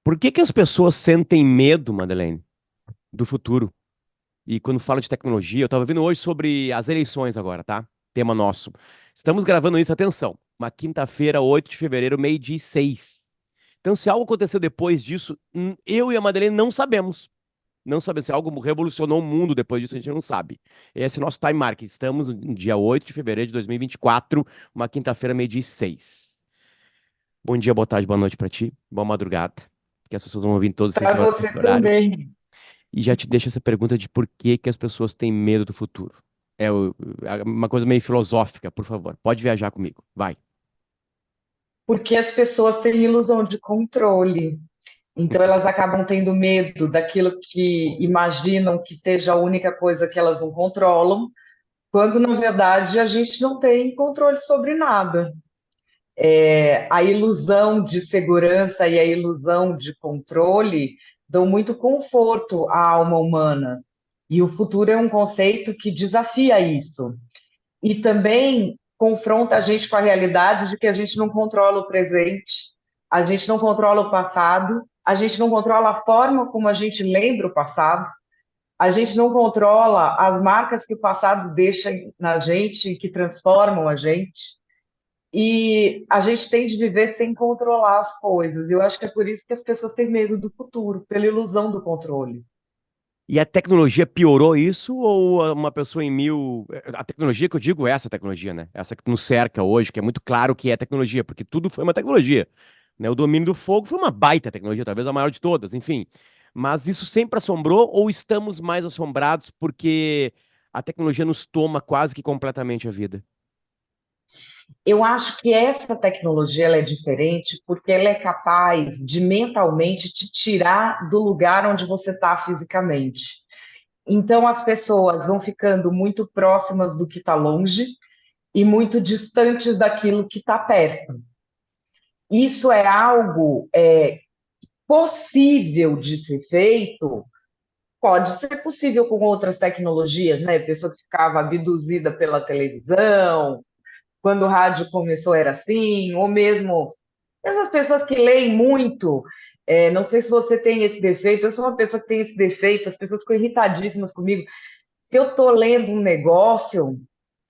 Por que que as pessoas sentem medo, Madeleine, do futuro? E quando fala de tecnologia, eu estava vendo hoje sobre as eleições agora, tá? Tema nosso. Estamos gravando isso, atenção, uma quinta-feira, 8 de fevereiro, meio-dia e 6. Então, se algo aconteceu depois disso, eu e a Madeleine não sabemos. Não sabemos se algo revolucionou o mundo depois disso, a gente não sabe. Esse é o nosso time mark. Estamos no dia 8 de fevereiro de 2024, uma quinta-feira, meio-dia e 6. Bom dia, boa tarde, boa noite pra ti. Boa madrugada. Que as pessoas vão ouvir em todos Para esses você horários. também. E já te deixo essa pergunta de por que que as pessoas têm medo do futuro. Uma coisa meio filosófica, por favor. Pode viajar comigo. Vai. Porque as pessoas têm ilusão de controle. Então, elas acabam tendo medo daquilo que imaginam que seja a única coisa que elas não controlam, quando, na verdade, a gente não tem controle sobre nada. A ilusão de segurança e a ilusão de controle dão muito conforto à alma humana. E o futuro é um conceito que desafia isso. E também confronta a gente com a realidade de que a gente não controla o presente, a gente não controla o passado, a gente não controla a forma como a gente lembra o passado, a gente não controla as marcas que o passado deixa na gente, que transformam a gente. E a gente tem de viver sem controlar as coisas. Eu acho que é por isso que as pessoas têm medo do futuro, pela ilusão do controle. E a tecnologia piorou isso ou uma pessoa em mil. A tecnologia que eu digo é essa tecnologia, né? Essa que nos cerca hoje, que é muito claro que é tecnologia, porque tudo foi uma tecnologia. Né? O domínio do fogo foi uma baita tecnologia, talvez a maior de todas, enfim. Mas isso sempre assombrou ou estamos mais assombrados porque a tecnologia nos toma quase que completamente a vida? Eu acho que essa tecnologia ela é diferente porque ela é capaz de mentalmente te tirar do lugar onde você está fisicamente. Então as pessoas vão ficando muito próximas do que está longe e muito distantes daquilo que está perto. Isso é algo possível de ser feito. Pode ser possível com outras tecnologias, né? Pessoa que ficava abduzida pela televisão, quando o rádio começou era assim, ou mesmo essas pessoas que leem muito. Não sei se você tem esse defeito, eu sou uma pessoa que tem esse defeito, as pessoas ficam irritadíssimas comigo. Se eu estou lendo um negócio,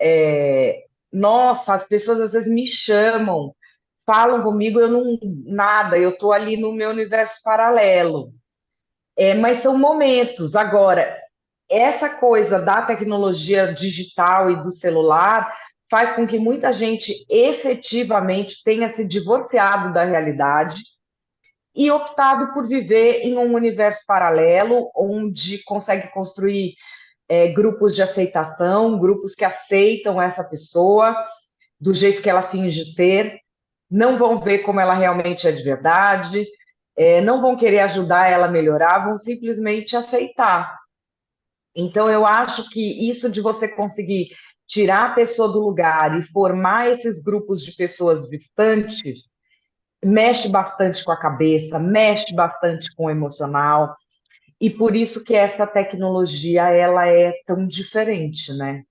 é, nossa, as pessoas às vezes me chamam, falam comigo, eu não, nada, eu estou ali no meu universo paralelo. Mas são momentos. Agora, essa coisa da tecnologia digital e do celular faz com que muita gente efetivamente tenha se divorciado da realidade e optado por viver em um universo paralelo, onde consegue construir grupos de aceitação, grupos que aceitam essa pessoa do jeito que ela finge ser, não vão ver como ela realmente é de verdade, não vão querer ajudar ela a melhorar, vão simplesmente aceitar. Então, eu acho que isso de você conseguir tirar a pessoa do lugar e formar esses grupos de pessoas distantes mexe bastante com a cabeça, mexe bastante com o emocional, e por isso que essa tecnologia ela é tão diferente, né?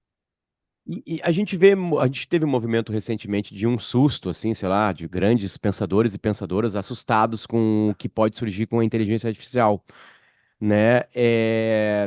E a gente vê, a gente teve um movimento recentemente de um susto, assim, sei lá, de grandes pensadores e pensadoras assustados com o que pode surgir com a inteligência artificial, né?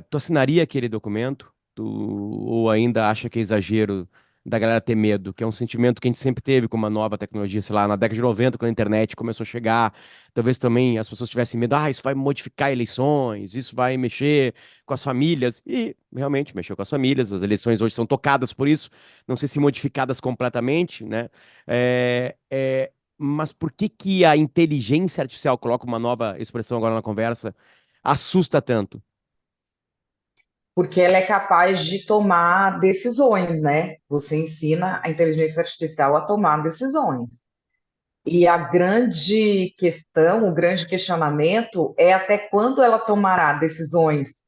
Tu assinaria aquele documento? Ou ainda acha que é exagero da galera ter medo? Que é um sentimento que a gente sempre teve com uma nova tecnologia, sei lá, na década de 90, quando a internet começou a chegar. Talvez também as pessoas tivessem medo, isso vai modificar eleições, isso vai mexer com as famílias. E realmente mexeu com as famílias, as eleições hoje são tocadas por isso, não sei se modificadas completamente, né? Mas por que que a inteligência artificial, coloca uma nova expressão agora na conversa, assusta tanto? Porque ela é capaz de tomar decisões, né? Você ensina a inteligência artificial a tomar decisões. E a grande questão, o grande questionamento é até quando ela tomará decisões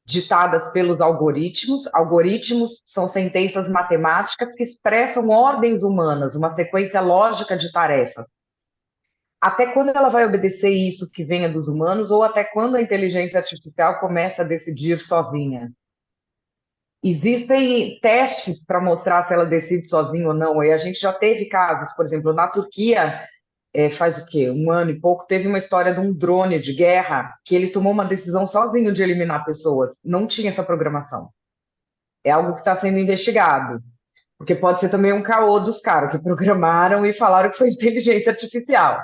ditadas pelos algoritmos. Algoritmos são sentenças matemáticas que expressam ordens humanas, uma sequência lógica de tarefas. Até quando ela vai obedecer isso que venha dos humanos, ou até quando a inteligência artificial começa a decidir sozinha? Existem testes para mostrar se ela decide sozinha ou não, e a gente já teve casos, por exemplo, na Turquia. faz o quê? Um ano e pouco, teve uma história de um drone de guerra que ele tomou uma decisão sozinho de eliminar pessoas. Não tinha essa programação. É algo que está sendo investigado. Porque pode ser também um caô dos caras que programaram e falaram que foi inteligência artificial.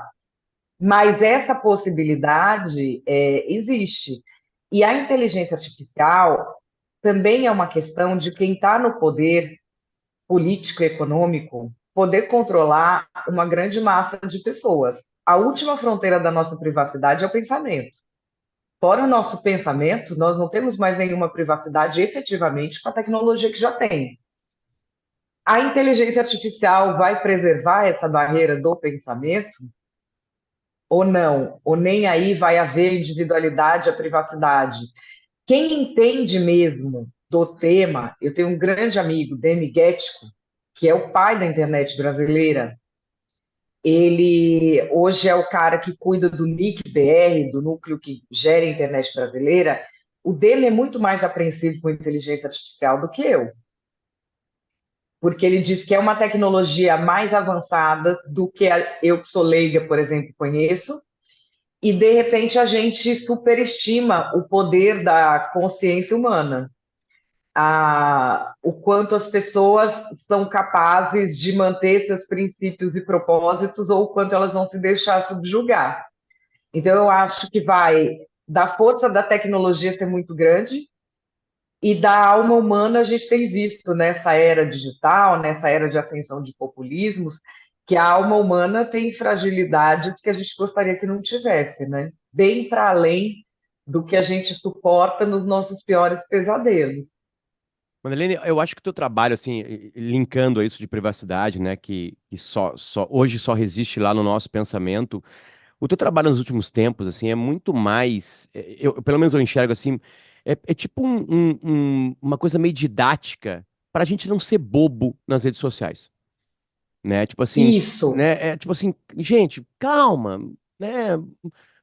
Mas essa possibilidade existe. E a inteligência artificial também é uma questão de quem está no poder político e econômico poder controlar uma grande massa de pessoas. A última fronteira da nossa privacidade é o pensamento. Fora o nosso pensamento, nós não temos mais nenhuma privacidade efetivamente com a tecnologia que já tem. A inteligência artificial vai preservar essa barreira do pensamento ou não? Ou nem aí vai haver individualidade, a privacidade? Quem entende mesmo do tema, eu tenho um grande amigo, Demi Guético, que é o pai da internet brasileira. Ele hoje é o cara que cuida do NIC-BR, do núcleo que gera a internet brasileira. O dele é muito mais apreensivo com inteligência artificial do que eu, porque ele diz que é uma tecnologia mais avançada do que eu, que sou leiga, por exemplo, conheço, e de repente a gente superestima o poder da consciência humana, o quanto as pessoas são capazes de manter seus princípios e propósitos ou o quanto elas vão se deixar subjugar. Então, eu acho que vai da força da tecnologia ser muito grande e da alma humana a gente tem visto nessa era digital, nessa era de ascensão de populismos, que a alma humana tem fragilidades que a gente gostaria que não tivesse, né? Bem para além do que a gente suporta nos nossos piores pesadelos. Madeleine, eu acho que o teu trabalho, assim, linkando a isso de privacidade, né, que hoje só resiste lá no nosso pensamento, o teu trabalho nos últimos tempos, assim, é muito mais, pelo menos eu enxergo assim, é tipo uma coisa meio didática para a gente não ser bobo nas redes sociais, né? Tipo assim, Isso. né? É tipo assim, gente, calma, né?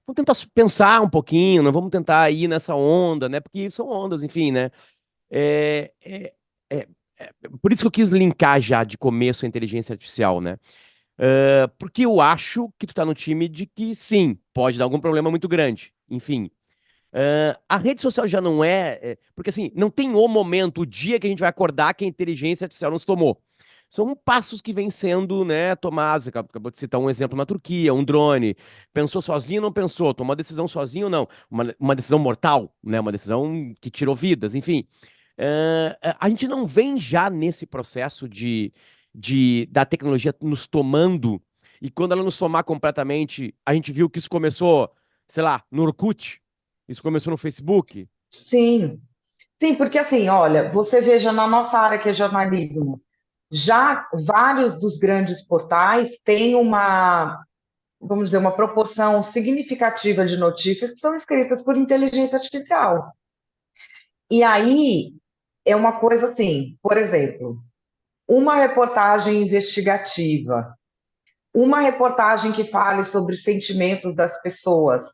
Vamos tentar pensar um pouquinho, não vamos tentar ir nessa onda, né? Porque são ondas, enfim, né? É, é, é, por isso que eu quis linkar já de começo a inteligência artificial, né? Porque eu acho que tu tá no time de que sim, pode dar algum problema muito grande. Enfim, a rede social já não porque assim, não tem o momento, o dia que a gente vai acordar que a inteligência artificial nos tomou. São passos que vêm sendo, né, tomados. Acabou de citar um exemplo na Turquia, um drone. Pensou sozinho ou não pensou? Tomou uma decisão sozinho ou não? Uma decisão mortal, né? Uma decisão que tirou vidas, enfim. A gente não vem já nesse processo da tecnologia nos tomando, e quando ela nos tomar completamente, a gente viu que isso começou, sei lá, no Orkut, isso começou no Facebook. Sim, sim, porque assim, olha, você veja na nossa área que é jornalismo, já vários dos grandes portais têm uma, vamos dizer, uma proporção significativa de notícias que são escritas por inteligência artificial. E aí é uma coisa assim, por exemplo, uma reportagem investigativa, uma reportagem que fale sobre os sentimentos das pessoas,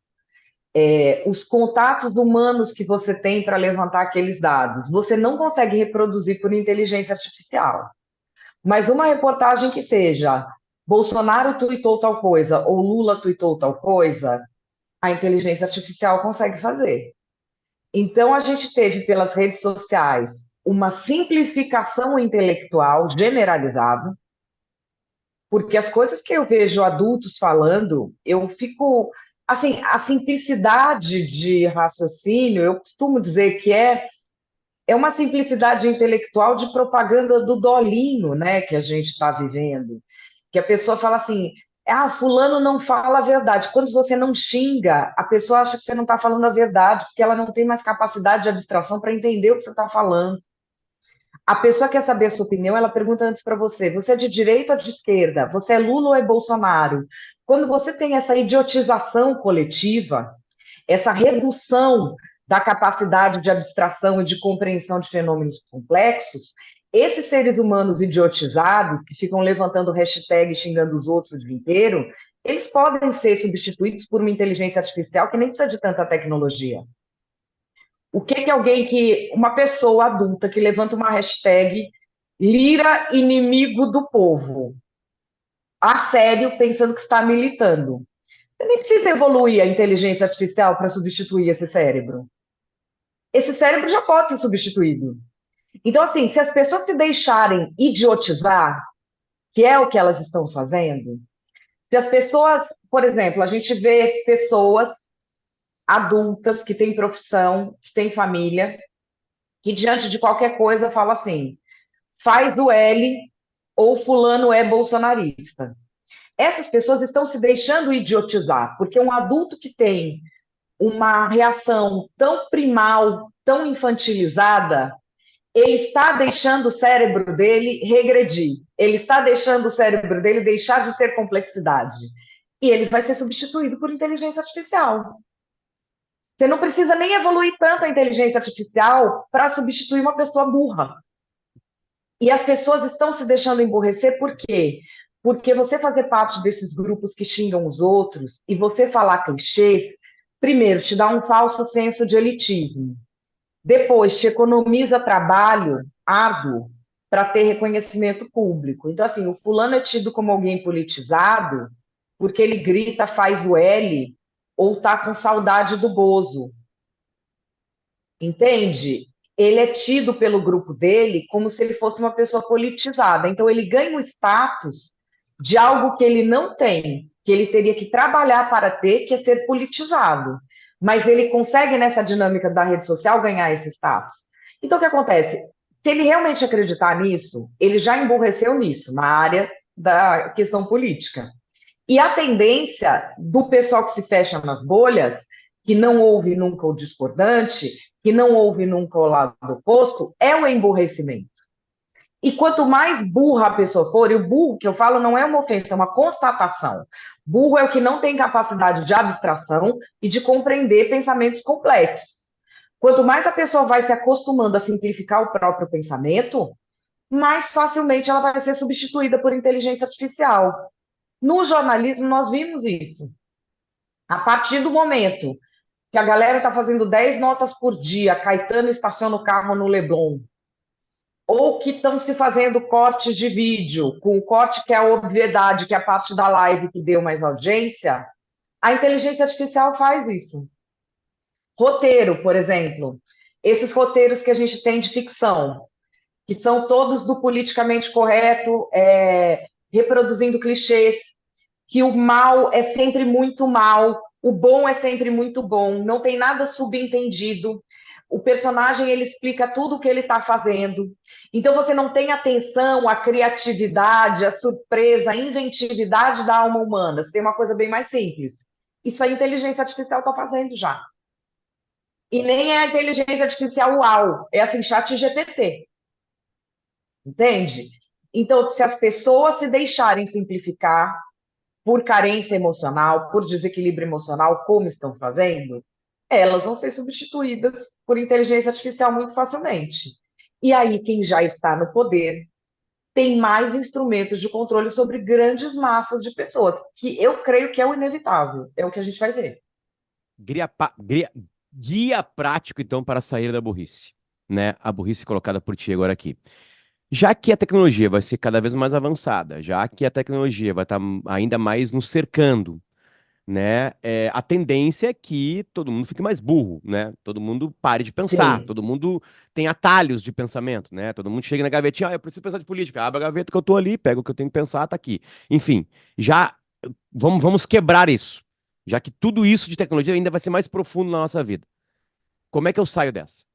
os contatos humanos que você tem para levantar aqueles dados, você não consegue reproduzir por inteligência artificial. Mas uma reportagem que seja Bolsonaro tuitou tal coisa ou Lula tuitou tal coisa, a inteligência artificial consegue fazer. Então, a gente teve pelas redes sociais uma simplificação intelectual generalizada, porque as coisas que eu vejo adultos falando, eu fico. Assim, a simplicidade de raciocínio, eu costumo dizer que é uma simplicidade intelectual de propaganda do dolinho, né, que a gente está vivendo. Que a pessoa fala assim, fulano não fala a verdade. Quando você não xinga, a pessoa acha que você não está falando a verdade, porque ela não tem mais capacidade de abstração para entender o que você está falando. A pessoa quer saber a sua opinião, ela pergunta antes para você: você é de direita ou de esquerda? Você é Lula ou é Bolsonaro? Quando você tem essa idiotização coletiva, essa redução da capacidade de abstração e de compreensão de fenômenos complexos, esses seres humanos idiotizados, que ficam levantando hashtag xingando os outros o dia inteiro, eles podem ser substituídos por uma inteligência artificial que nem precisa de tanta tecnologia. O que que uma pessoa adulta que levanta uma hashtag Lira inimigo do povo, a sério, pensando que está militando. Você nem precisa evoluir a inteligência artificial para substituir esse cérebro. Esse cérebro já pode ser substituído. Então, assim, se as pessoas se deixarem idiotizar, que é o que elas estão fazendo, se as pessoas, por exemplo, a gente vê pessoas adultas que têm profissão, que têm família, que diante de qualquer coisa fala assim, faz o L ou fulano é bolsonarista. Essas pessoas estão se deixando idiotizar, porque um adulto que tem uma reação tão primal, tão infantilizada, ele está deixando o cérebro dele regredir. Ele está deixando o cérebro dele deixar de ter complexidade. E ele vai ser substituído por inteligência artificial. Você não precisa nem evoluir tanto a inteligência artificial para substituir uma pessoa burra. E as pessoas estão se deixando emburrecer por quê? Porque você fazer parte desses grupos que xingam os outros e você falar clichês, primeiro, te dá um falso senso de elitismo. Depois, te economiza trabalho árduo para ter reconhecimento público. Então, assim, o fulano é tido como alguém politizado porque ele grita, faz o L, ou está com saudade do Bozo. Entende? Ele é tido pelo grupo dele como se ele fosse uma pessoa politizada. Então, ele ganha o status de algo que ele não tem, que ele teria que trabalhar para ter, que é ser politizado. Mas ele consegue, nessa dinâmica da rede social, ganhar esse status. Então, o que acontece? Se ele realmente acreditar nisso, ele já emburreceu nisso, na área da questão política. E a tendência do pessoal que se fecha nas bolhas, que não ouve nunca o discordante, que não ouve nunca o lado oposto, é o emburrecimento. E quanto mais burra a pessoa for, e o burro que eu falo não é uma ofensa, é uma constatação. Burro é o que não tem capacidade de abstração e de compreender pensamentos complexos. Quanto mais a pessoa vai se acostumando a simplificar o próprio pensamento, mais facilmente ela vai ser substituída por inteligência artificial. No jornalismo, nós vimos isso. A partir do momento que a galera está fazendo 10 notas por dia, Caetano estaciona o carro no Leblon, ou que estão se fazendo cortes de vídeo, com o corte que é a obviedade, que é a parte da live que deu mais audiência, a inteligência artificial faz isso. Roteiro, por exemplo. Esses roteiros que a gente tem de ficção, que são todos do politicamente correto, reproduzindo clichês, que o mal é sempre muito mal, o bom é sempre muito bom, não tem nada subentendido. O personagem ele explica tudo o que ele está fazendo. Então você não tem atenção, a criatividade, a surpresa, a inventividade da alma humana. Você tem uma coisa bem mais simples. Isso a inteligência artificial está fazendo já. E nem é a inteligência artificial uau, é assim, chat GPT. Entende? Então, se as pessoas se deixarem simplificar, por carência emocional, por desequilíbrio emocional, como estão fazendo, elas vão ser substituídas por inteligência artificial muito facilmente. E aí, quem já está no poder tem mais instrumentos de controle sobre grandes massas de pessoas, que eu creio que é o inevitável, é o que a gente vai ver. Guia, guia prático, então, para sair da burrice, né? A burrice colocada por ti agora aqui. Já que a tecnologia vai ser cada vez mais avançada, já que a tecnologia vai estar ainda mais nos cercando, né? A tendência é que todo mundo fique mais burro, né? Todo mundo pare de pensar, Sim. todo mundo tem atalhos de pensamento, né? Todo mundo chega na gavetinha, eu preciso pensar de política, abre a gaveta que eu tô ali, pego o que eu tenho que pensar, tá aqui. Enfim, já vamos quebrar isso. Já que tudo isso de tecnologia ainda vai ser mais profundo na nossa vida. Como é que eu saio dessa?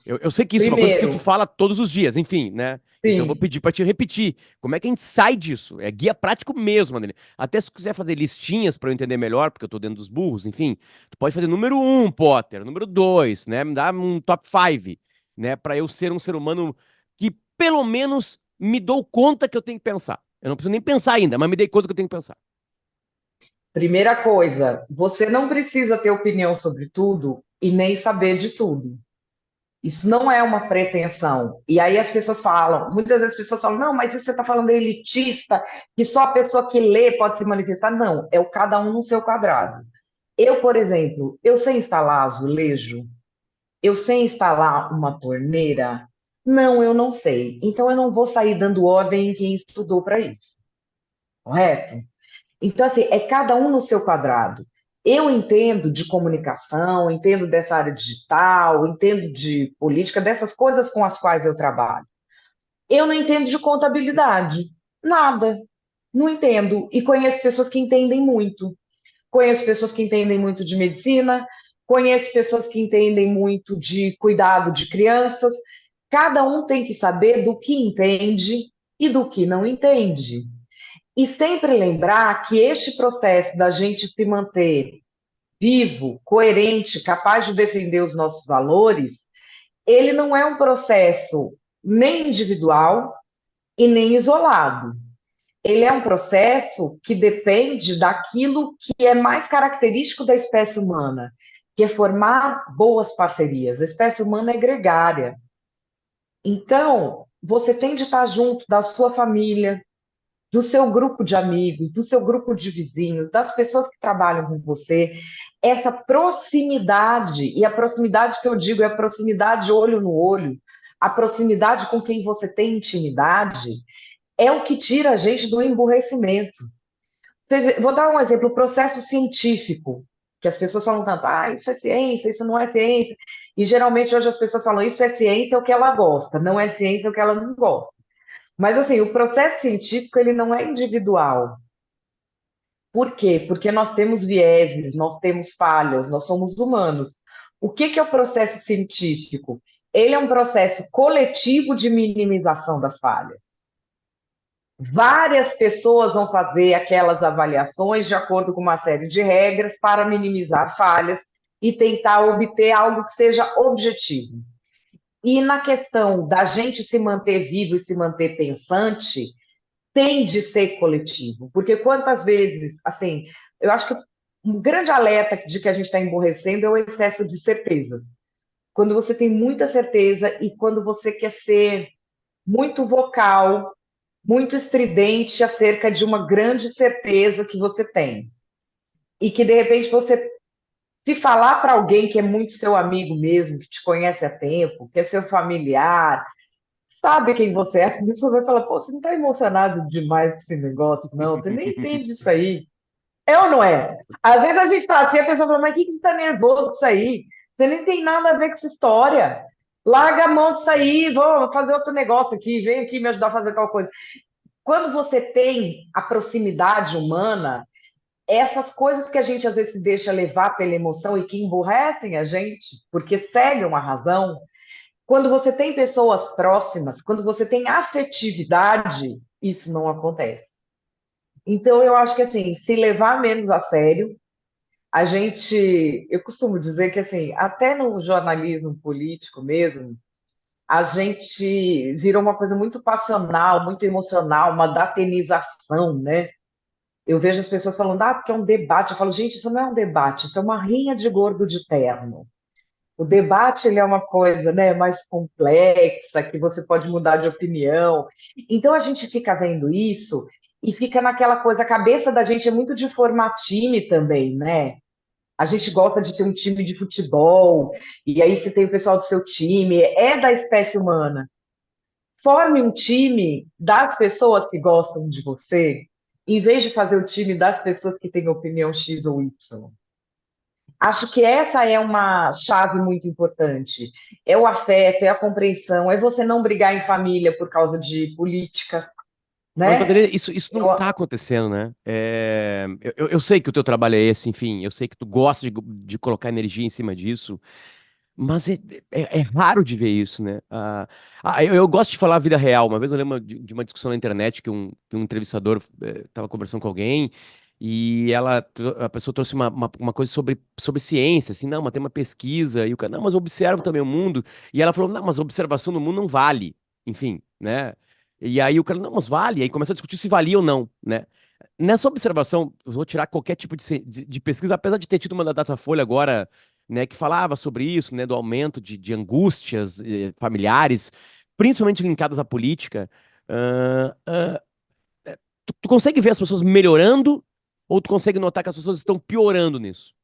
Eu sei que isso é uma coisa que tu Primeiro, fala todos os dias, enfim, né? Então eu vou sim, pedir pra te repetir. Como é que a gente sai disso? É guia prático mesmo, Adeline. Até se tu quiser fazer listinhas pra eu entender melhor, porque eu tô dentro dos burros, enfim, tu pode fazer número um, Potter, número dois, né? Me dá um top five, né? Pra eu ser um ser humano que pelo menos me dou conta que eu tenho que pensar. Eu não preciso nem pensar ainda, mas me dei conta que eu tenho que pensar. primeira coisa, você não precisa ter opinião sobre tudo e nem saber de tudo. Isso não é uma pretensão. E aí as pessoas falam, muitas vezes as pessoas falam, não, mas isso você está falando é elitista, que só a pessoa que lê pode se manifestar. Não, é o cada um no seu quadrado. Eu, por exemplo, eu sei instalar azulejo, eu sei instalar uma torneira. Não, eu não sei. Então eu não vou sair dando ordem em quem estudou para isso. correto? Então, assim, é cada um no seu quadrado. Eu entendo de comunicação, entendo dessa área digital, entendo de política, dessas coisas com as quais eu trabalho. Eu não entendo de contabilidade, nada, não entendo. E conheço pessoas que entendem muito. Conheço pessoas que entendem muito de medicina, conheço pessoas que entendem muito de cuidado de crianças. Cada um tem que saber do que entende e do que não entende. E sempre lembrar que este processo da gente se manter vivo, coerente, capaz de defender os nossos valores, ele não é um processo nem individual e nem isolado. Ele é um processo que depende daquilo que é mais característico da espécie humana, que é formar boas parcerias. A espécie humana é gregária. Então, você tem de estar junto da sua família, do seu grupo de amigos, do seu grupo de vizinhos, das pessoas que trabalham com você, essa proximidade, e a proximidade que eu digo é a proximidade olho no olho, a proximidade com quem você tem intimidade, é o que tira a gente do emburrecimento. Vou dar um exemplo, o processo científico, que as pessoas falam tanto, isso é ciência, isso não é ciência, e geralmente hoje as pessoas falam, isso é ciência é o que ela gosta, não é ciência é o que ela não gosta. Mas assim, o processo científico ele não é individual. Por quê? Porque nós temos vieses, nós temos falhas, nós somos humanos. O que que é o processo científico? Ele é um processo coletivo de minimização das falhas. Várias pessoas vão fazer aquelas avaliações de acordo com uma série de regras para minimizar falhas e tentar obter algo que seja objetivo. E na questão da gente se manter vivo e se manter pensante, tem de ser coletivo, porque quantas vezes, assim, eu acho que um grande alerta de que a gente está emborrecendo é o excesso de certezas. Quando você tem muita certeza e quando você quer ser muito vocal, muito estridente acerca de uma grande certeza que você tem. E que de repente você, se falar para alguém que é muito seu amigo mesmo, que te conhece há tempo, que é seu familiar, sabe quem você é, a pessoa vai falar, pô, você não está emocionado demais com esse negócio, não, você nem entende isso aí. É ou não é? Às vezes a gente está assim, a pessoa fala, mas que você está nervoso com isso aí? Você nem tem nada a ver com essa história. Larga a mão disso aí, vou fazer outro negócio aqui, vem aqui me ajudar a fazer tal coisa. Quando você tem a proximidade humana, essas coisas que a gente às vezes se deixa levar pela emoção e que emburrecem a gente, porque cegam a razão, quando você tem pessoas próximas, quando você tem afetividade, isso não acontece. Então, eu acho que, assim, se levar menos a sério, a gente, eu costumo dizer que, assim, até no jornalismo político mesmo, a gente virou uma coisa muito passional, muito emocional, uma datenização, né? Eu vejo as pessoas falando, porque é um debate. Eu falo, gente, isso não é um debate, isso é uma rinha de gordo de terno. O debate ele é uma coisa, né, mais complexa, que você pode mudar de opinião. Então a gente fica vendo isso e fica naquela coisa, a cabeça da gente é muito de formar time também, né? A gente gosta de ter um time de futebol, e aí você tem o pessoal do seu time, é da espécie humana. Forme um time das pessoas que gostam de você, em vez de fazer o time das pessoas que têm opinião X ou Y. Acho que essa é uma chave muito importante. É o afeto, é a compreensão, é você não brigar em família por causa de política, Mas, né? Madalena, isso não tá acontecendo, né? Eu sei que o teu trabalho é esse, enfim, eu sei que tu gosta de colocar energia em cima disso, mas é raro de ver isso, né? Eu gosto de falar a vida real. Uma vez eu lembro de uma discussão na internet que um entrevistador estava conversando com alguém e a pessoa trouxe uma coisa sobre ciência, assim, não, mas tem uma pesquisa, e o cara, não, mas eu observo também o mundo, e ela falou, não, mas a observação do mundo não vale, enfim, né? E aí o cara, não, mas vale, e aí começa a discutir se valia ou não, né? Nessa observação, eu vou tirar qualquer tipo de pesquisa, apesar de ter tido uma da Datafolha agora, né, que falava sobre isso, né, do aumento de angústias familiares, principalmente linkadas à política. ah, ah, tu consegue ver as pessoas melhorando ou tu consegue notar que as pessoas estão piorando nisso?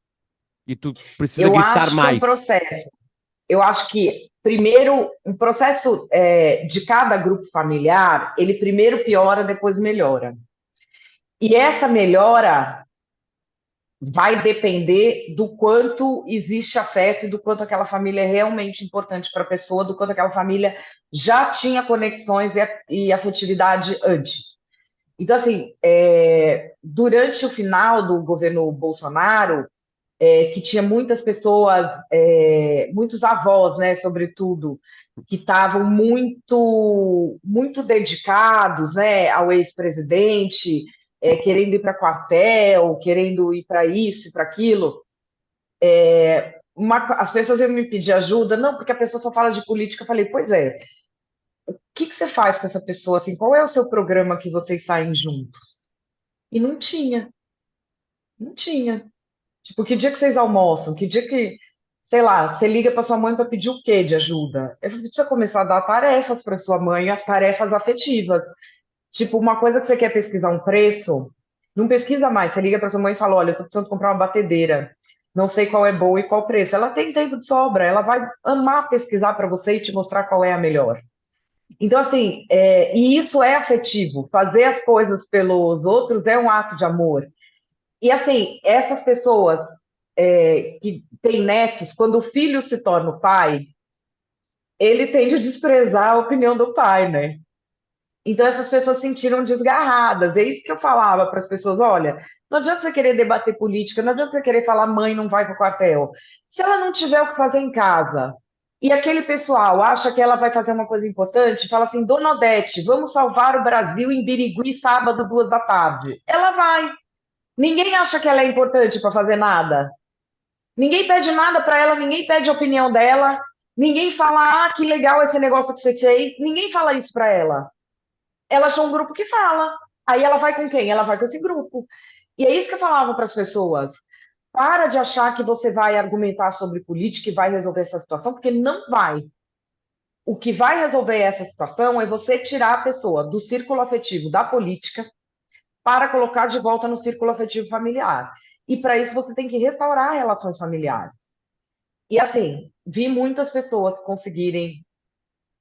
E tu precisa Eu gritar acho que é um mais. processo. Eu acho que, primeiro, um processo de cada grupo familiar, ele primeiro piora, depois melhora. E essa melhora vai depender do quanto existe afeto e do quanto aquela família é realmente importante para a pessoa, do quanto aquela família já tinha conexões e afetividade antes. Então, assim, durante o final do governo Bolsonaro, que tinha muitas pessoas, muitos avós, né, sobretudo, que estavam muito dedicados, né, ao ex-presidente, querendo ir para quartel, querendo ir para isso e para aquilo. As pessoas iam me pedir ajuda, não, porque a pessoa só fala de política. Eu falei, pois é, o que que você faz com essa pessoa? Assim, qual é o seu programa que vocês saem juntos? E não tinha, não tinha. Tipo, que dia que vocês almoçam? Que dia que, sei lá, você liga para sua mãe para pedir o quê de ajuda? Eu falei, você precisa começar a dar tarefas para sua mãe, tarefas afetivas. Tipo, uma coisa que você quer pesquisar um preço, não pesquisa mais. Você liga para sua mãe e fala, olha, eu tô precisando comprar uma batedeira. Não sei qual é boa e qual preço. Ela tem tempo de sobra, ela vai amar pesquisar para você e te mostrar qual é a melhor. Então, assim, e isso é afetivo. Fazer as coisas pelos outros é um ato de amor. E assim, essas pessoas que têm netos, quando o filho se torna o pai, ele tende a desprezar a opinião do pai, né? Então essas pessoas se sentiram desgarradas. É isso que eu falava para as pessoas: olha, não adianta você querer debater política, não adianta você querer falar mãe não vai para o quartel. Se ela não tiver o que fazer em casa, e aquele pessoal acha que ela vai fazer uma coisa importante, fala assim, Dona Odete, vamos salvar o Brasil em Birigui, sábado, 2 da tarde. Ela vai. Ninguém acha que ela é importante para fazer nada. Ninguém pede nada para ela, ninguém pede a opinião dela, ninguém fala, ah, que legal esse negócio que você fez. Ninguém fala isso para ela. Ela achou um grupo que fala. Aí ela vai com quem? Ela vai com esse grupo. E é isso que eu falava para as pessoas. Para de achar que você vai argumentar sobre política e vai resolver essa situação, porque não vai. O que vai resolver essa situação é você tirar a pessoa do círculo afetivo da política para colocar de volta no círculo afetivo familiar. E para isso você tem que restaurar relações familiares. E assim, vi muitas pessoas conseguirem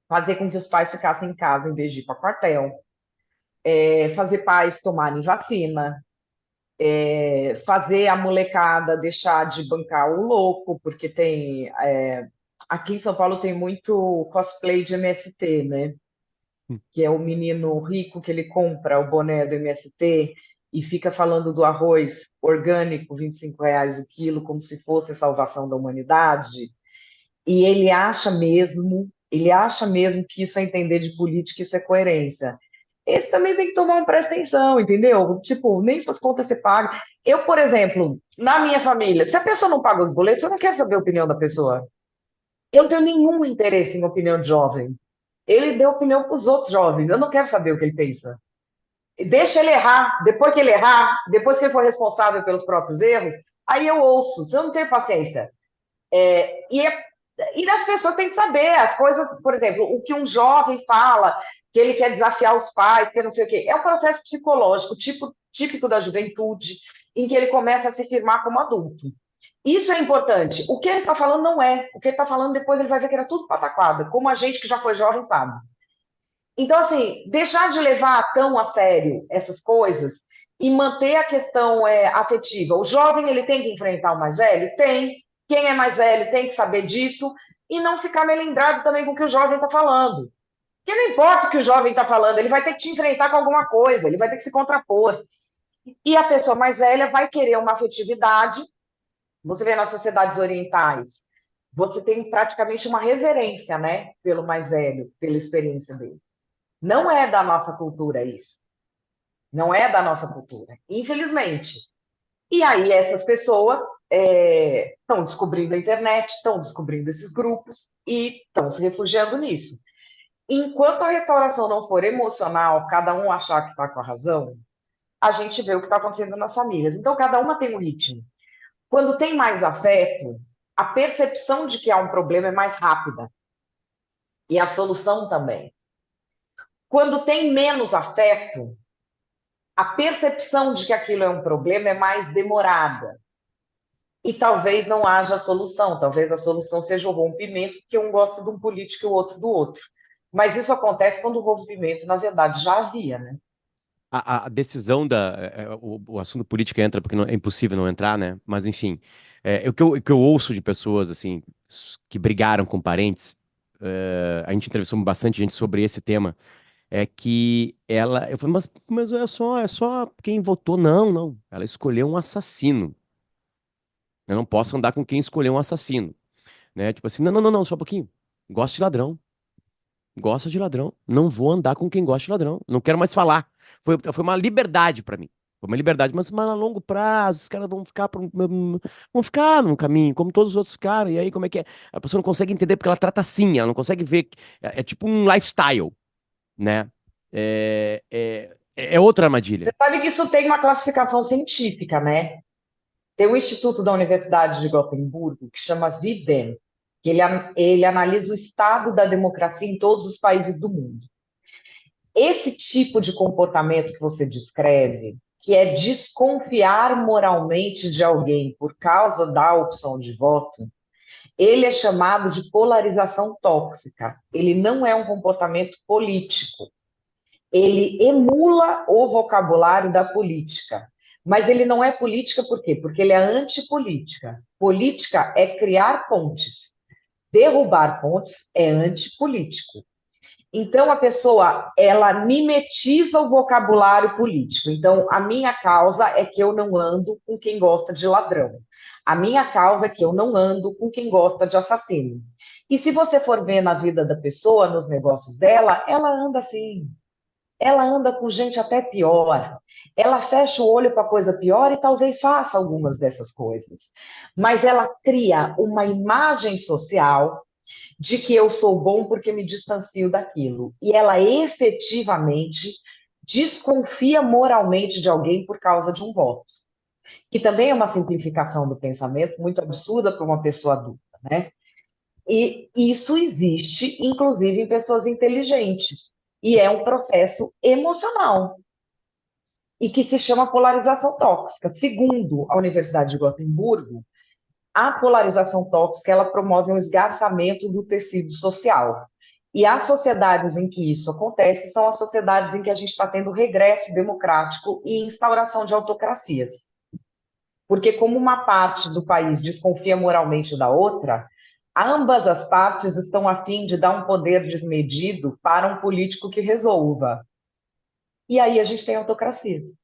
fazer com que os pais ficassem em casa em vez de ir para quartel, fazer pais tomarem vacina, fazer a molecada deixar de bancar o louco, porque tem. Aqui em São Paulo tem muito cosplay de MST, né? Que é o menino rico que ele compra o boné do MST e fica falando do arroz orgânico, R$ 25 o quilo, como se fosse a salvação da humanidade. E ele acha mesmo que isso é entender de política, isso é coerência. Esse também tem que tomar uma presta atenção, entendeu? Tipo, nem suas contas você paga. Eu, por exemplo, na minha família, se a pessoa não paga os boletos, eu não quero saber a opinião da pessoa. Eu não tenho nenhum interesse em opinião de jovem. Ele deu opinião para os outros jovens, eu não quero saber o que ele pensa. Deixa ele errar, depois que ele for responsável pelos próprios erros, aí eu ouço, se eu não tenho paciência. E e as pessoas têm que saber as coisas, por exemplo, o que um jovem fala, que ele quer desafiar os pais, que não sei o quê, é um processo psicológico típico da juventude, em que ele começa a se firmar como adulto. Isso é importante. O que ele está falando não é. O que ele está falando depois ele vai ver que era tudo pataquada, como a gente que já foi jovem sabe. Então, assim, deixar de levar tão a sério essas coisas e manter a questão afetiva. O jovem, ele tem que enfrentar o mais velho? Tem. Quem é mais velho tem que saber disso e não ficar melindrado também com o que o jovem está falando. Porque não importa o que o jovem está falando, ele vai ter que te enfrentar com alguma coisa, ele vai ter que se contrapor. E a pessoa mais velha vai querer uma afetividade. Você vê nas sociedades orientais, você tem praticamente uma reverência, né, pelo mais velho, pela experiência dele. Não é da nossa cultura isso. Não é da nossa cultura, infelizmente. E aí essas pessoas estão descobrindo a internet, estão descobrindo esses grupos e estão se refugiando nisso. Enquanto a restauração não for emocional, cada um achar que está com a razão, a gente vê o que está acontecendo nas famílias. Então, cada uma tem um ritmo. Quando tem mais afeto, a percepção de que há um problema é mais rápida. E a solução também. Quando tem menos afeto, a percepção de que aquilo é um problema é mais demorada. E talvez não haja solução, talvez a solução seja o rompimento, porque um gosta de um político e o outro do outro. Mas isso acontece quando o rompimento, na verdade, já havia, né? a decisão o assunto política entra porque é impossível não entrar, né? Mas enfim, o que eu ouço de pessoas assim que brigaram com parentes, a gente entrevistou bastante gente sobre esse tema, é que eu falei, mas é só quem votou, não, não. Ela escolheu um assassino. Eu não posso andar com quem escolheu um assassino, né? Tipo assim, não, não, não, não, só um pouquinho. Gosto de ladrão. Gosta de ladrão. Não vou andar com quem gosta de ladrão. Não quero mais falar. Foi uma liberdade pra mim. Foi uma liberdade, mas a longo prazo, os caras vão ficar no caminho, como todos os outros ficaram. E aí, como é que é? A pessoa não consegue entender porque ela trata assim, ela não consegue ver. É tipo um lifestyle, né? É outra Você armadilha. sabe que isso tem uma classificação científica, né? Tem um instituto da Universidade de Gotemburgo que chama VIDEM, que ele analisa o estado da democracia em todos os países do mundo. Esse tipo de comportamento que você descreve, que é desconfiar moralmente de alguém por causa da opção de voto, ele é chamado de polarização tóxica. Ele não é um comportamento político. Ele emula o vocabulário da política. Mas ele não é política por quê? Porque ele é antipolítica. Política é criar pontes. Derrubar pontes é antipolítico. Então a pessoa, ela mimetiza o vocabulário político. Então a minha causa é que eu não ando com quem gosta de ladrão. A minha causa é que eu não ando com quem gosta de assassino. E se você for ver na vida da pessoa, nos negócios dela, ela anda assim. Ela anda com gente até pior. Ela fecha o olho para coisa pior e talvez faça algumas dessas coisas. Mas ela cria uma imagem social de que eu sou bom porque me distancio daquilo. E ela efetivamente desconfia moralmente de alguém por causa de um voto. Que também é uma simplificação do pensamento muito absurda para uma pessoa adulta, né? E isso existe, inclusive, em pessoas inteligentes. E é um processo emocional e que se chama polarização tóxica. Segundo a Universidade de Gotemburgo, a polarização tóxica ela promove um esgarçamento do tecido social. E as sociedades em que isso acontece são as sociedades em que a gente está tendo regresso democrático e instauração de autocracias. Porque, como uma parte do país desconfia moralmente da outra, ambas as partes estão a fim de dar um poder desmedido para um político que resolva. E aí a gente tem autocracias.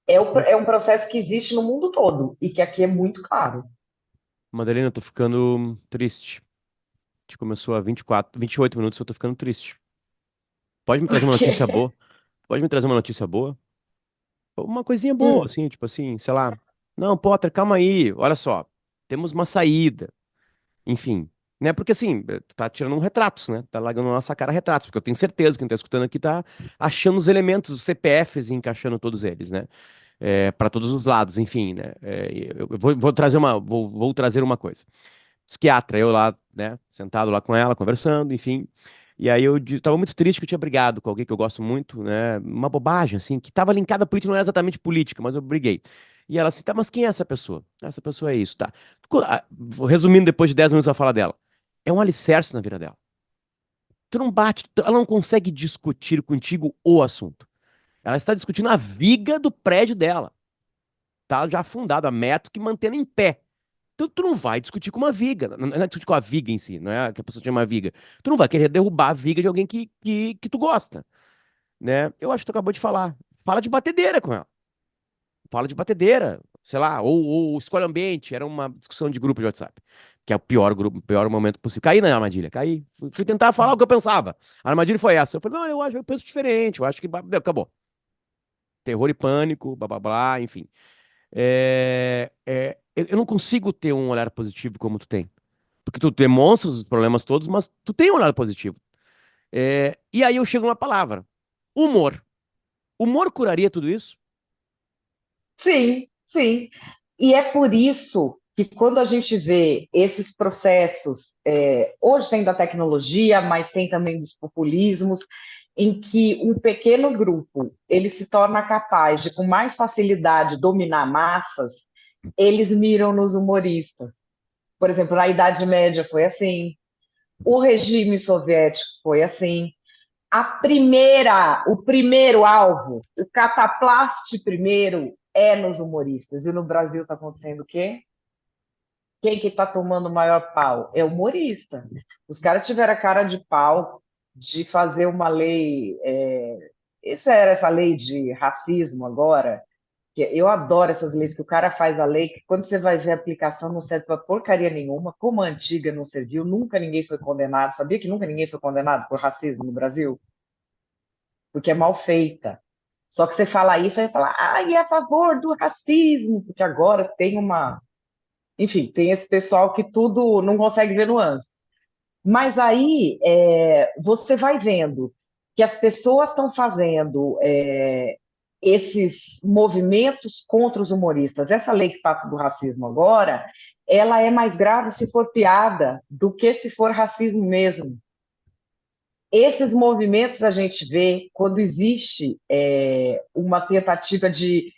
É um processo que existe no mundo todo e que aqui é muito claro. Madalena, eu tô ficando triste. A gente começou há 28 minutos, eu tô ficando triste. Pode me trazer uma notícia Porque boa? Pode me trazer uma notícia boa? Uma coisinha boa, hum, assim, tipo assim, sei lá. Não, Potter, calma aí, olha só. Temos uma saída. Enfim, né? Porque assim, tá tirando um retratos, né? Tá largando na nossa cara retratos, porque eu tenho certeza que quem tá escutando aqui tá achando os elementos, os CPFs e encaixando todos eles, né? Para todos os lados, enfim, né? Eu vou trazer vou trazer uma coisa. Psiquiatra, eu lá, né? Sentado lá com ela, conversando, enfim. E aí tava muito triste que eu tinha brigado com alguém que eu gosto muito, né? Uma bobagem, assim, que tava linkada à política, não era exatamente política, mas eu briguei. E ela assim, tá, mas quem é essa pessoa? Essa pessoa é isso, tá. Resumindo, depois de 10 minutos a fala dela. É um alicerce na vida dela. Tu não bate, ela não consegue discutir contigo o assunto. Ela está discutindo a viga do prédio dela. Tá já afundado, a metros que mantendo em pé. Então, tu não vai discutir com uma viga. Não é discutir com a viga em si, não é que a pessoa chama viga. Tu não vai querer derrubar a viga de alguém que tu gosta, né? Eu acho que tu acabou de falar. Fala de batedeira com ela. Fala de batedeira, sei lá, ou escolhe ambiente. Era uma discussão de grupo de WhatsApp, que é o pior grupo, o pior momento possível. Caí na armadilha, caí. Fui tentar falar o que eu pensava. A armadilha foi essa. Eu falei, não, eu penso diferente, eu acho que acabou. Terror e pânico, blá blá blá, enfim. Eu não consigo ter um olhar positivo como tu tem. Porque tu demonstra os problemas todos, mas tu tem um olhar positivo. E aí eu chego numa palavra: humor. Humor curaria tudo isso? sim, sim. E é por isso que quando a gente vê esses processos, hoje tem da tecnologia, mas tem também dos populismos, em que um pequeno grupo ele se torna capaz de, com mais facilidade, dominar massas, eles miram nos humoristas. Por exemplo, na Idade Média foi assim, o regime soviético foi assim, o primeiro alvo, o cataplaste primeiro é nos humoristas. E no Brasil está acontecendo o quê? Quem que está tomando o maior pau? É o humorista. Os caras tiveram a cara de pau de fazer uma lei. Essa lei de racismo agora, que eu adoro essas leis que o cara faz a lei, que quando você vai ver a aplicação não serve para porcaria nenhuma, como a antiga não serviu, nunca ninguém foi condenado. Sabia que nunca ninguém foi condenado por racismo no Brasil? Porque é mal feita. Só que você fala isso, aí fala, e é a favor do racismo, porque agora tem uma. Enfim, tem esse pessoal que tudo não consegue ver nuances. Mas aí você vai vendo que as pessoas estão fazendo esses movimentos contra os humoristas. Essa lei que passa do racismo agora, ela é mais grave se for piada do que se for racismo mesmo. Esses movimentos a gente vê quando existe uma tentativa de.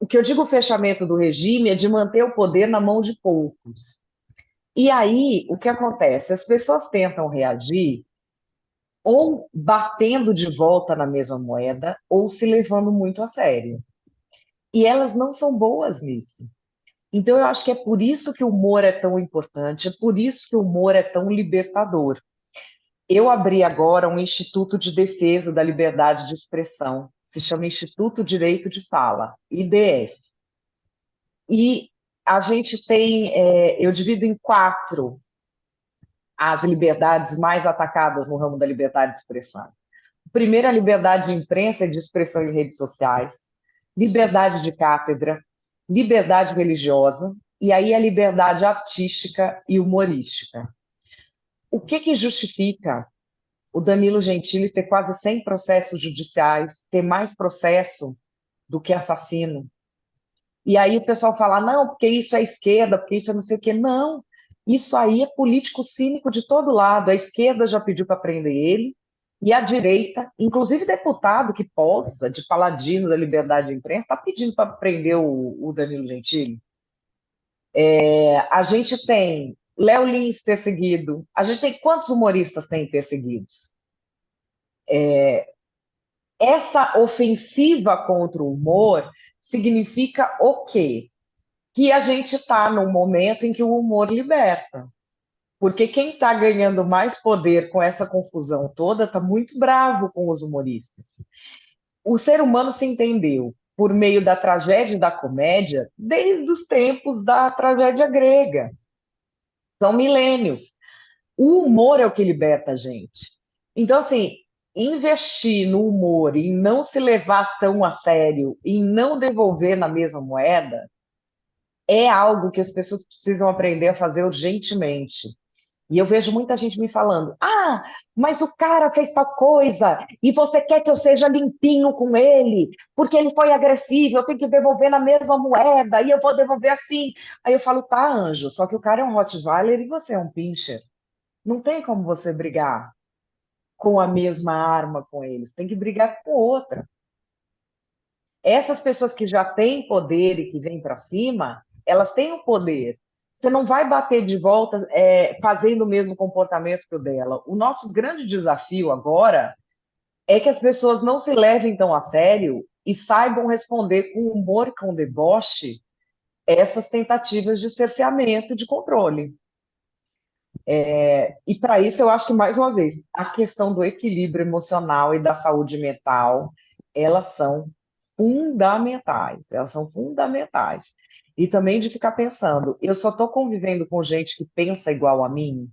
O que eu digo fechamento do regime é de manter o poder na mão de poucos. E aí, o que acontece? As pessoas tentam reagir ou batendo de volta na mesma moeda ou se levando muito a sério. E elas não são boas nisso. Então, eu acho que é por isso que o humor é tão importante, é por isso que o humor é tão libertador. Eu abri agora um Instituto de Defesa da Liberdade de Expressão, se chama Instituto Direito de Fala, IDF. E a gente tem, eu divido em quatro as liberdades mais atacadas no ramo da liberdade de expressão. Primeiro, a liberdade de imprensa e de expressão em redes sociais, liberdade de cátedra, liberdade religiosa, e aí a liberdade artística e humorística. O que justifica o Danilo Gentili ter quase 100 processos judiciais, ter mais processo do que assassino? E aí o pessoal fala, não, porque isso é esquerda, porque isso é não sei o quê. Não, isso aí é político cínico de todo lado. A esquerda já pediu para prender ele, e a direita, inclusive deputado que possa, de paladino da liberdade de imprensa, está pedindo para prender o Danilo Gentili. A gente tem Léo Lins perseguido. A gente tem quantos humoristas tem perseguidos? Essa ofensiva contra o humor significa o quê? Que a gente está num momento em que o humor liberta. Porque quem está ganhando mais poder com essa confusão toda está muito bravo com os humoristas. O ser humano se entendeu por meio da tragédia e da comédia desde os tempos da tragédia grega. São milênios. O humor é o que liberta a gente. Então, assim, investir no humor e não se levar tão a sério e não devolver na mesma moeda é algo que as pessoas precisam aprender a fazer urgentemente. E eu vejo muita gente me falando: mas o cara fez tal coisa e você quer que eu seja limpinho com ele, porque ele foi agressivo, eu tenho que devolver na mesma moeda e eu vou devolver assim. Aí eu falo: tá, anjo, só que o cara é um Rottweiler e você é um Pinscher. Não tem como você brigar com a mesma arma com eles, tem que brigar com outra. Essas pessoas que já têm poder e que vêm para cima, elas têm o poder. Você não vai bater de volta fazendo o mesmo comportamento que o dela. O nosso grande desafio agora é que as pessoas não se levem tão a sério e saibam responder com humor e com deboche essas tentativas de cerceamento, de controle. E para isso, eu acho que, mais uma vez, a questão do equilíbrio emocional e da saúde mental, elas são fundamentais, elas são fundamentais. E também de ficar pensando, eu só estou convivendo com gente que pensa igual a mim?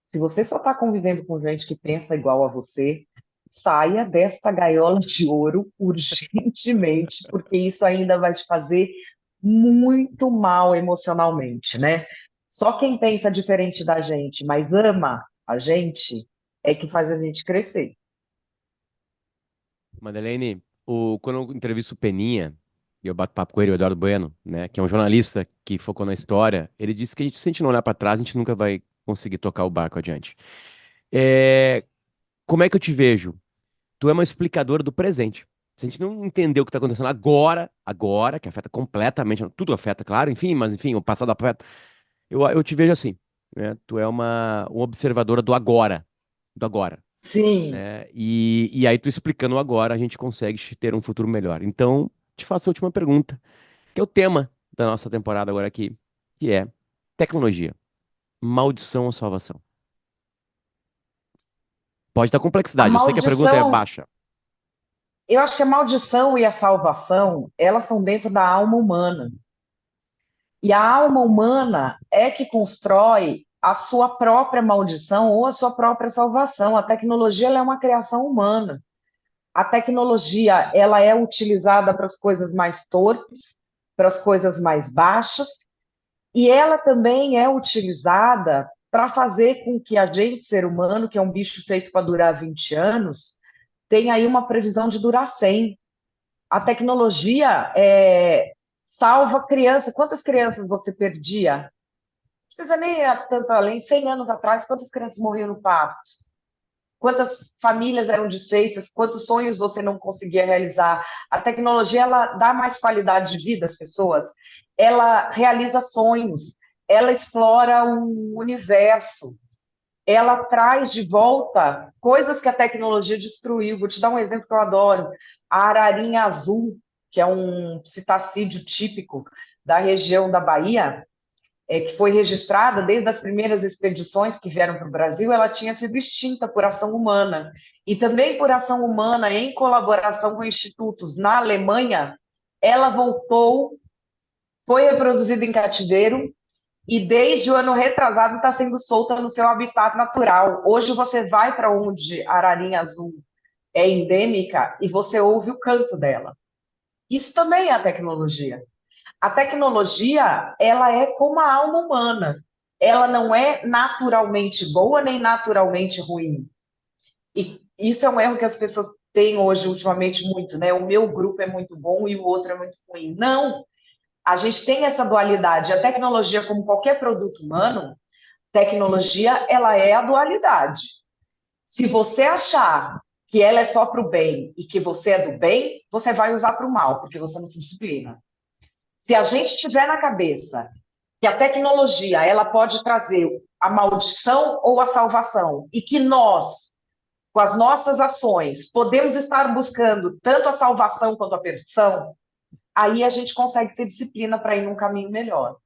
Se você só está convivendo com gente que pensa igual a você, saia desta gaiola de ouro urgentemente, porque isso ainda vai te fazer muito mal emocionalmente, né? Só quem pensa diferente da gente, mas ama a gente, é que faz a gente crescer. Madeleine, quando eu entrevisto o Peninha, e eu bato papo com ele, o Eduardo Bueno, né, que é um jornalista que focou na história, ele disse que se a gente não olhar para trás, a gente nunca vai conseguir tocar o barco adiante. É, como é que eu te vejo? Tu é uma explicadora do presente. Se a gente não entender o que está acontecendo agora, que afeta completamente, tudo afeta, claro, enfim, mas enfim, o passado afeta. Eu te vejo assim, né? Tu é uma observadora do agora, do agora. Sim. né? E aí, tu explicando agora, a gente consegue ter um futuro melhor. Então, te faço a última pergunta, que é o tema da nossa temporada agora aqui, que é tecnologia, maldição ou salvação? Pode dar A complexidade, eu sei que a pergunta é maldição, baixa. eu acho que a maldição e a salvação, elas estão dentro da alma humana. E a alma humana é que constrói a sua própria maldição ou a sua própria salvação. A tecnologia ela é uma criação humana. A tecnologia ela é utilizada para as coisas mais torpes, para as coisas mais baixas, e ela também é utilizada para fazer com que a gente, ser humano, que é um bicho feito para durar 20 anos, tenha aí uma previsão de durar 100. A tecnologia salva criança. Quantas crianças você perdia? Não precisa nem ir tanto além. 100 anos atrás, quantas crianças morriam no parto? Quantas famílias eram desfeitas? Quantos sonhos você não conseguia realizar? A tecnologia ela dá mais qualidade de vida às pessoas. Ela realiza sonhos. Ela explora o universo. Ela traz de volta coisas que a tecnologia destruiu. Vou te dar um exemplo que eu adoro. A ararinha azul, que é um citacídeo típico da região da Bahia, que foi registrada desde as primeiras expedições que vieram para o Brasil, ela tinha sido extinta por ação humana. E também por ação humana, em colaboração com institutos na Alemanha, ela voltou, foi reproduzida em cativeiro e desde o ano retrasado está sendo solta no seu habitat natural. Hoje você vai para onde a ararinha azul é endêmica e você ouve o canto dela. Isso também é a tecnologia. A tecnologia, ela é como a alma humana. Ela não é naturalmente boa nem naturalmente ruim. E isso é um erro que as pessoas têm hoje, ultimamente, muito, né? O meu grupo é muito bom e o outro é muito ruim. Não! A gente tem essa dualidade. A tecnologia, como qualquer produto humano, tecnologia, ela é a dualidade. Se você achar que ela é só para o bem e que você é do bem, você vai usar para o mal, porque você não se disciplina. Se a gente tiver na cabeça que a tecnologia ela pode trazer a maldição ou a salvação e que nós, com as nossas ações, podemos estar buscando tanto a salvação quanto a perdição, aí a gente consegue ter disciplina para ir num caminho melhor.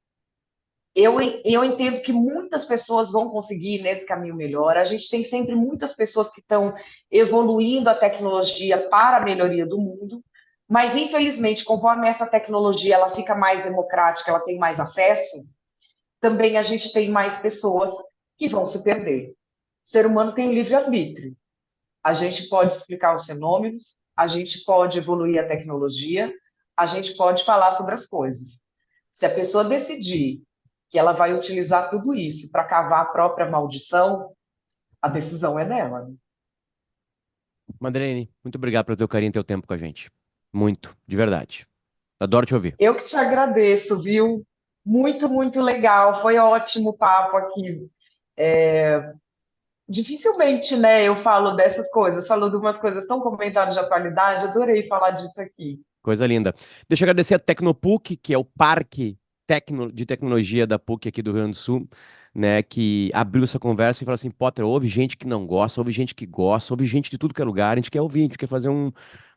Eu entendo que muitas pessoas vão conseguir ir nesse caminho melhor. A gente tem sempre muitas pessoas que estão evoluindo a tecnologia para a melhoria do mundo, mas infelizmente, conforme essa tecnologia ela fica mais democrática, ela tem mais acesso, também a gente tem mais pessoas que vão se perder. O ser humano tem o livre-arbítrio. A gente pode explicar os fenômenos, a gente pode evoluir a tecnologia, a gente pode falar sobre as coisas. Se a pessoa decidir que ela vai utilizar tudo isso para cavar a própria maldição, a decisão é dela. Madeleine, muito obrigado pelo teu carinho e teu tempo com a gente. Muito, de verdade. Adoro te ouvir. Eu que te agradeço, viu? Muito, muito legal. Foi ótimo o papo aqui. Dificilmente, né, eu falo dessas coisas, falo de umas coisas tão comentadas de atualidade, adorei falar disso aqui. Coisa linda. Deixa eu agradecer a Tecnopuc, que é o parque de tecnologia da PUC aqui do Rio Grande do Sul, né, que abriu essa conversa e falou assim, Potter, houve gente que não gosta, houve gente que gosta, houve gente de tudo que é lugar, a gente quer ouvir, a gente quer fazer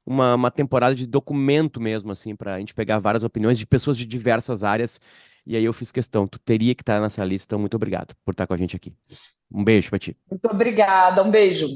uma temporada de documento mesmo, assim, pra gente pegar várias opiniões de pessoas de diversas áreas, e aí eu fiz questão, tu teria que estar nessa lista, então muito obrigado por estar com a gente aqui. Um beijo pra ti. Muito obrigada, um beijo.